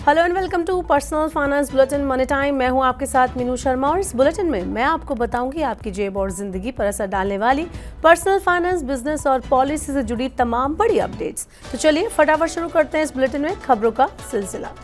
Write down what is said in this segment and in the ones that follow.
Hello and welcome to personal finance bulletin money time. मैं हूं आपके साथ मीनू शर्मा और इस बुलेटिन में मैं आपको बताऊंगी आपकी जेब और जिंदगी पर असर डालने वाली पर्सनल फाइनेंस, बिजनेस और पॉलिसी से जुड़ी तमाम बड़ी अपडेट्स। तो चलिए फटाफट शुरू करते हैं इस बुलेटिन में खबरों का सिलसिला।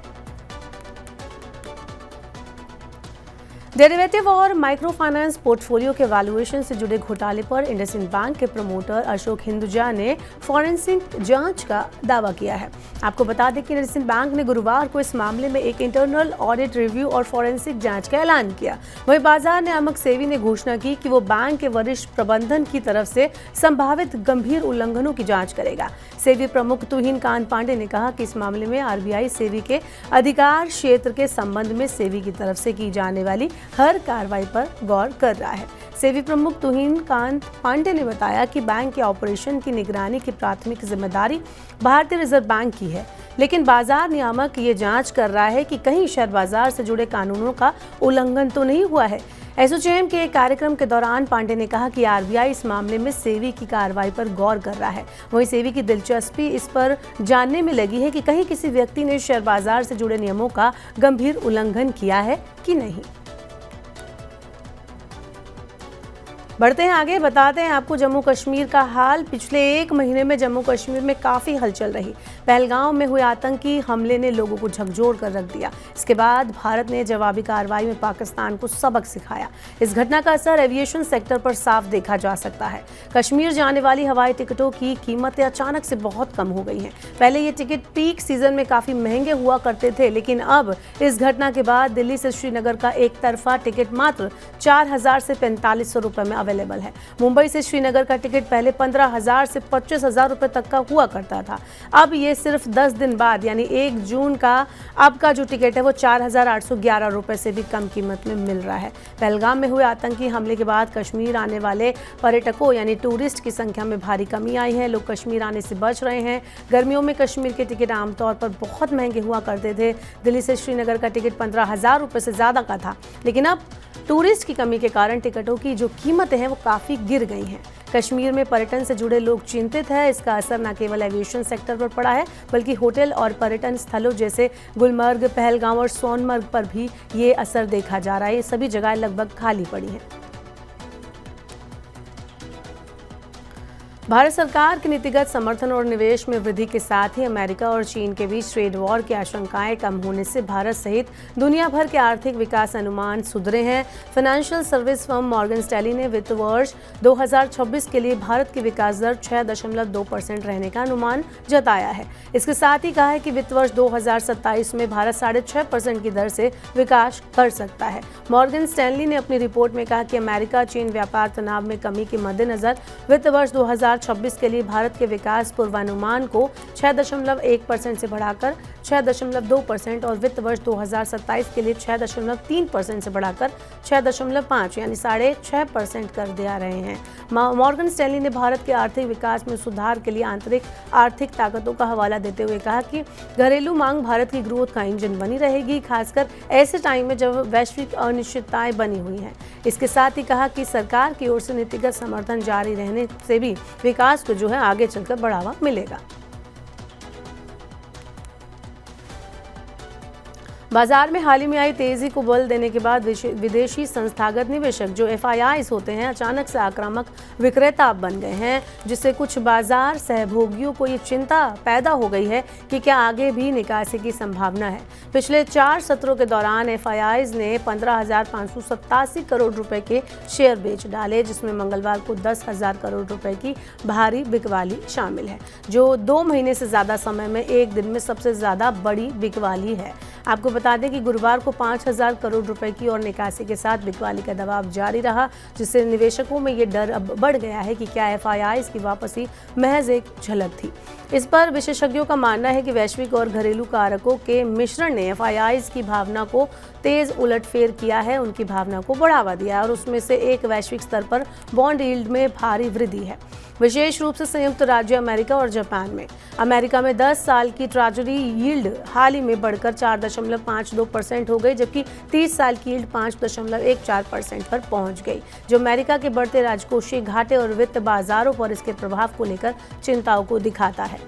डेरिवेटिव और माइक्रो फाइनेंस पोर्टफोलियो के वैल्यूएशन से जुड़े घोटाले पर इंडसइंड बैंक के प्रमोटर अशोक हिंदुजा ने फॉरेंसिक जांच का दावा किया है। आपको बता दें कि इंडसइंड बैंक ने गुरुवार को इस मामले में एक इंटरनल ऑडिट रिव्यू और फॉरेंसिक जांच का ऐलान किया। वहीं बाजार नियामक सेबी ने घोषणा की कि वो बैंक के वरिष्ठ प्रबंधन की तरफ से संभावित गंभीर उल्लंघनों की जांच करेगा। सेबी प्रमुख तुहिन कांत पांडे ने कहा कि इस मामले में आरबीआई सेबी के अधिकार क्षेत्र के संबंध में सेबी की तरफ से की जाने वाली हर कार्रवाई पर गौर कर रहा है। सेबी प्रमुख तुहिन कांत पांडे ने बताया कि बैंक के ऑपरेशन की निगरानी की प्राथमिक जिम्मेदारी भारतीय रिजर्व बैंक की है, लेकिन बाजार नियामक ये जांच कर रहा है कि कहीं शेयर बाजार से जुड़े कानूनों का उल्लंघन तो नहीं हुआ है। एसोचैम के एक कार्यक्रम के दौरान पांडे ने कहा कि आरबीआई इस मामले में सेबी की कार्रवाई पर गौर कर रहा है। वहीं सेबी की दिलचस्पी इस पर जानने में लगी है कि कहीं किसी व्यक्ति ने शेयर बाजार से जुड़े नियमों का गंभीर उल्लंघन किया है कि नहीं। बढ़ते हैं आगे, बताते हैं आपको जम्मू कश्मीर का हाल। पिछले एक महीने में जम्मू कश्मीर में काफ़ी हलचल रही। पहलगाम में हुए आतंकी हमले ने लोगों को झकझोर कर रख दिया। इसके बाद भारत ने जवाबी कार्रवाई में पाकिस्तान को सबक सिखाया। इस घटना का असर एविएशन सेक्टर पर साफ देखा जा सकता है। कश्मीर जाने वाली हवाई टिकटों की कीमतें अचानक से बहुत कम हो गई हैं। पहले ये टिकट पीक सीजन में काफ़ी महंगे हुआ करते थे, लेकिन अब इस घटना के बाद दिल्ली से श्रीनगर का एक तरफा टिकट मात्र 4,000 से 4,500 रुपये में अवेलेबल है। मुंबई से श्रीनगर का टिकट पहले 15,000 से 25,000 रुपये तक का हुआ करता था। अब ये सिर्फ 10 दिन बाद यानी 1 जून का अब का जो टिकट है वो 4,811 रुपये से भी कम कीमत में मिल रहा है। पहलगाम में हुए आतंकी हमले के बाद कश्मीर आने वाले पर्यटकों यानी टूरिस्ट की संख्या में भारी कमी आई है। लोग कश्मीर आने से बच रहे हैं। गर्मियों में कश्मीर के टिकट आमतौर पर बहुत महंगे हुआ करते थे। दिल्ली से श्रीनगर का टिकट 15,000 रुपये से ज़्यादा का था, लेकिन अब टूरिस्ट की कमी के कारण टिकटों की जो कीमतें हैं वो काफ़ी गिर गई हैं। कश्मीर में पर्यटन से जुड़े लोग चिंतित हैं। इसका असर न केवल एविएशन सेक्टर पर पड़ा है, बल्कि होटल और पर्यटन स्थलों जैसे गुलमर्ग, पहलगाम और सोनमर्ग पर भी ये असर देखा जा रहा है। ये सभी जगह लगभग खाली पड़ी हैं। भारत सरकार के नीतिगत समर्थन और निवेश में वृद्धि के साथ ही अमेरिका और चीन के बीच ट्रेड वॉर की आशंकाएं कम होने से भारत सहित दुनिया भर के आर्थिक विकास अनुमान सुधरे हैं। Financial service firm Morgan Stanley ने वित्त वर्ष 2026 के लिए भारत की विकास दर 6.2% रहने का अनुमान जताया है। इसके साथ ही कहा है कि वित्त वर्ष 2027 में भारत 6.5% की दर से विकास कर सकता है। मॉर्गन स्टैनली ने अपनी रिपोर्ट में कहा कि अमेरिका चीन व्यापार तनाव में कमी के मद्देनजर वित्त वर्ष 2026 के लिए भारत के विकास पूर्वानुमान को 6.1% से बढ़ाकर 6.2% और वित्त वर्ष 2027 के लिए 6.3% से बढ़ाकर 6.5 यानी 6.5% कर दिया रहे हैं। मॉर्गन स्टैनली ने भारत के आर्थिक विकास में सुधार के लिए आंतरिक आर्थिक ताकतों का हवाला देते हुए कहा कि घरेलू मांग भारत की ग्रोथ का इंजन बनी रहेगी, खासकर ऐसे टाइम में जब वैश्विक अनिश्चितताएं बनी हुई हैं। इसके साथ ही कहा कि सरकार की ओर से नीतिगत समर्थन जारी रहने से भी विकास को आगे चलकर बढ़ावा मिलेगा। बाजार में हाल ही में आई तेजी को बल देने के बाद विदेशी संस्थागत निवेशक जो FIIs होते हैं अचानक से आक्रामक विक्रेता बन गए हैं, जिससे कुछ बाजार सहभोगियों को ये चिंता पैदा हो गई है कि क्या आगे भी निकासी की संभावना है। पिछले 4 सत्रों के दौरान FIIs ने 15,587 करोड़ रुपए के शेयर बेच डाले, जिसमें मंगलवार को 10,000 करोड़ रुपए की भारी बिकवाली शामिल है, जो 2 महीने से ज़्यादा समय में एक दिन में सबसे ज़्यादा बड़ी बिकवाली है। आपको बता दें कि गुरुवार को 5,000 करोड़ रुपए की और निकासी के साथ बिकवाली का दबाव जारी रहा, जिससे निवेशकों में ये डर अब बढ़ गया है कि क्या FIIs की वापसी महज एक झलक थी। इस पर विशेषज्ञों का मानना है कि वैश्विक और घरेलू कारकों के मिश्रण ने FIIs की भावना को तेज उलटफेर किया है, उनकी भावना को बढ़ावा दिया है और उसमें से एक वैश्विक स्तर पर बॉन्ड यील्ड में भारी वृद्धि है, विशेष रूप से संयुक्त राज्य अमेरिका और जापान में। अमेरिका में 10 साल की ट्रेजरी यील्ड हाल ही में बढ़कर 4.52% हो गई, जबकि 30 साल की यील्ड 5.14% पर पहुंच गई, जो अमेरिका के बढ़ते राजकोषीय घाटे और वित्त बाजारों पर इसके प्रभाव को लेकर चिंताओं को दिखाता है।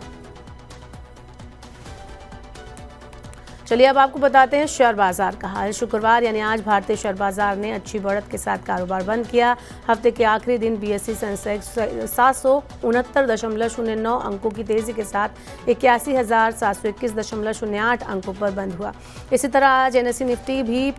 चलिए अब आपको बताते हैं शेयर बाजार का हाल। शुक्रवार यानी आज भारतीय शेयर बाजार ने अच्छी बढ़त के साथ कारोबार बंद किया। हफ्ते के आखिरी दिन बीएसई सेंसेक्स 769.09 अंकों की तेजी के साथ 81,721.08 अंकों पर बंद हुआ। इसी तरह आज एनएसई निफ्टी भी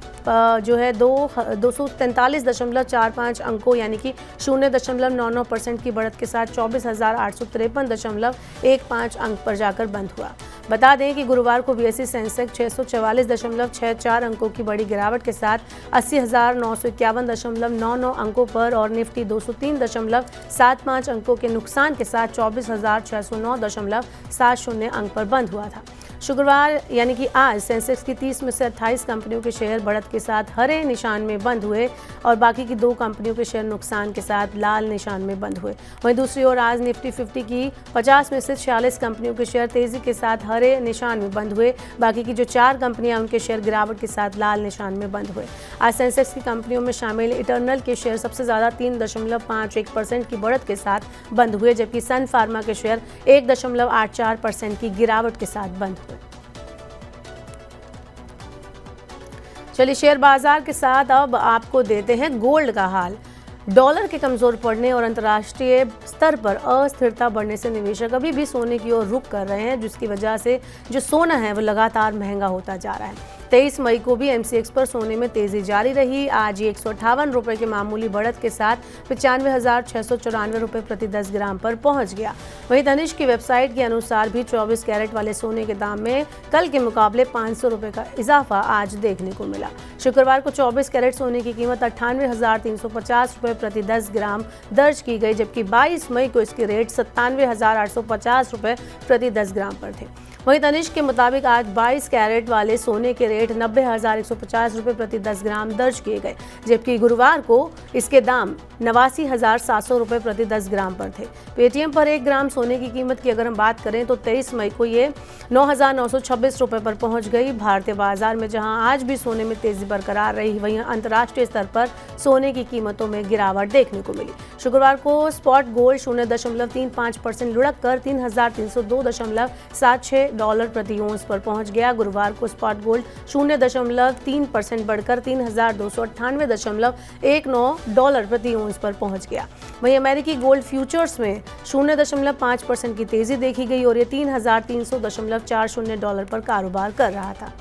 जो है 243.45 अंकों यानी कि 0.99% की बढ़त के साथ 24,853.15 अंक पर जाकर बंद हुआ। बता दें कि गुरुवार को बीएसई सेंसेक्स 644.64 अंकों की बड़ी गिरावट के साथ 80,951.99 अंकों पर और निफ्टी 203.75 अंकों के नुकसान के साथ 24,609.70 अंक पर बंद हुआ था। शुक्रवार यानी कि आज सेंसेक्स की 30 में से 28 कंपनियों के शेयर बढ़त के साथ हरे निशान में बंद हुए और बाकी की 2 कंपनियों के शेयर नुकसान के साथ लाल निशान में बंद हुए। वहीं दूसरी ओर आज निफ्टी 50 की 50 में से 46 कंपनियों के शेयर तेजी के साथ हरे निशान में बंद हुए। बाकी की जो 4 कंपनियां उनके शेयर गिरावट के साथ लाल निशान में बंद हुए। आज सेंसेक्स की कंपनियों में शामिल इटर्नल के शेयर सबसे ज़्यादा 3.51% की बढ़त के साथ बंद हुए, जबकि सन फार्मा के शेयर 1.84% की गिरावट के साथ बंद हुए। चलिए शेयर बाजार के साथ अब आपको देते हैं गोल्ड का हाल। डॉलर के कमज़ोर पड़ने और अंतर्राष्ट्रीय स्तर पर अस्थिरता बढ़ने से निवेशक अभी भी सोने की ओर रुख कर रहे हैं, जिसकी वजह से जो सोना है वो लगातार महंगा होता जा रहा है। 23 मई को भी एमसीएक्स पर सोने में तेजी जारी रही। आज ये 158 रुपये के मामूली बढ़त के साथ 95,694 रुपये प्रति 10 ग्राम पर पहुंच गया। वहीं तनिष्क की वेबसाइट के अनुसार भी 24 कैरेट वाले सोने के दाम में कल के मुकाबले 500 रुपये का इजाफा आज देखने को मिला। शुक्रवार को 24 कैरेट सोने की कीमत 98,350 रुपये प्रति 10 ग्राम दर्ज की गई, जबकि 22 मई को इसके रेट 97,850 रुपये प्रति 10 ग्राम पर थे। वहीं तनिष्क के मुताबिक आज 22 कैरेट वाले सोने के रेट 90,150 रुपये प्रति 10 ग्राम दर्ज किए गए, जबकि गुरुवार को इसके दाम 89,700 रुपये प्रति 10 ग्राम पर थे। पेटीएम पर 1 ग्राम सोने की कीमत की अगर हम बात करें तो 23 मई को ये 9,926 रुपये पर पहुंच गई। भारतीय बाजार में जहां आज भी सोने में तेजी बरकरार रही, वहीं अंतर्राष्ट्रीय स्तर पर सोने की कीमतों में गिरावट देखने को मिली। शुक्रवार को स्पॉट गोल्ड 0.35% लुढ़क कर 3,302.76 डॉलर प्रति ओंस पर पहुंच गया। गुरुवार को स्पॉट गोल्ड 0.3% बढ़कर 3,298.19 डॉलर प्रति ओंस पर पहुंच गया। वहीं अमेरिकी गोल्ड फ्यूचर्स में 0.5% की तेजी देखी गई और ये 3,300.40 डॉलर पर कारोबार कर रहा था।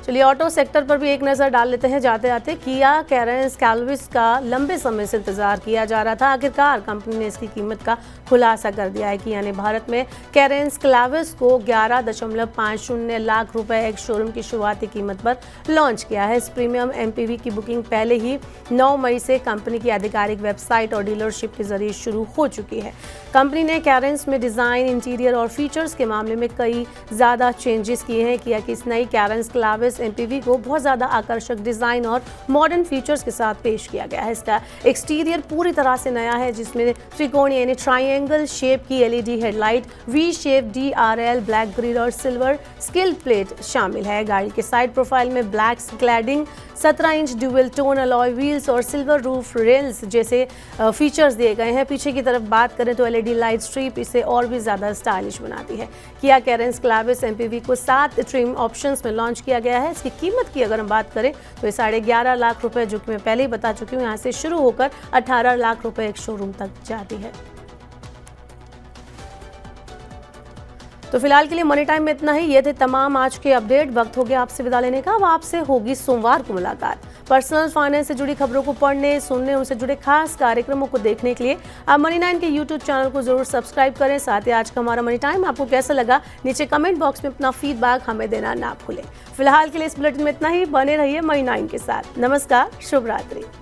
चलिए ऑटो सेक्टर पर भी एक नज़र डाल लेते हैं जाते आते। किया कैरेंस क्लाविस का लंबे समय से इंतजार किया जा रहा था। आखिरकार कंपनी ने इसकी कीमत का खुलासा कर दिया है। किया ने भारत में कैरेंस क्लाविस को 11.50 लाख रुपए एक शोरूम की शुरुआती कीमत पर लॉन्च किया है। इस प्रीमियम एमपीवी की बुकिंग पहले ही 9 मई से कंपनी की आधिकारिक वेबसाइट और डीलरशिप के जरिए शुरू हो चुकी है। कंपनी ने कैरेंस में डिज़ाइन, इंटीरियर और फीचर्स के मामले में कई ज़्यादा चेंजेस किए हैं। किया कि इस नई कैरेंस क्लाविस एमपीवी को बहुत ज़्यादा आकर्षक डिज़ाइन और मॉडर्न फीचर्स के साथ पेश किया गया है। इसका एक्सटीरियर पूरी तरह से नया है, जिसमें त्रिकोणीय यानी ट्रायंगल शेप की LED headlight, V shape DRL, black grill और सिल्वर स्किल प्लेट शामिल है। गाड़ी के साइड प्रोफाइल में black cladding, 17 inch dual tone alloy wheels और सिल्वर रूफ रेल्स जैसे फीचर्स दिए गए हैं। पीछे की तरफ बात करें तो एलईडी लाइट स्ट्रिप इसे और भी ज़्यादा स्टाइलिश बनाती है। किया कैरेंस क्लाविस एमपीवी को 7 ट्रिम ऑप्शंस में लॉन्च किया गया है। इसकी कीमत की अगर हम बात करें तो ये 11.5 लाख रुपए, जो कि मैं पहले ही बता चुकी हूँ, यहाँ से शुरू होकर 18 लाख रुपए एक शोरूम तक जाती है। तो फिलहाल के लिए मनी टाइम में इतना ही। ये थे तमाम आज के अपडेट। वक्त हो गया आपसे विदा लेने का। अब आपसे होगी सोमवार को मुलाकात। पर्सनल फाइनेंस से जुड़ी खबरों को पढ़ने, सुनने, उनसे जुड़े खास कार्यक्रमों को देखने के लिए आप मनी 9 के यूट्यूब चैनल को जरूर सब्सक्राइब करें। साथ ही आज का हमारा मनी टाइम आपको कैसा लगा, नीचे कमेंट बॉक्स में अपना फीडबैक हमें देना ना भूलें। फिलहाल के लिए इस बुलेटिन में इतना ही। बने रहिए मनी 9 के साथ। नमस्कार, शुभ रात्रि।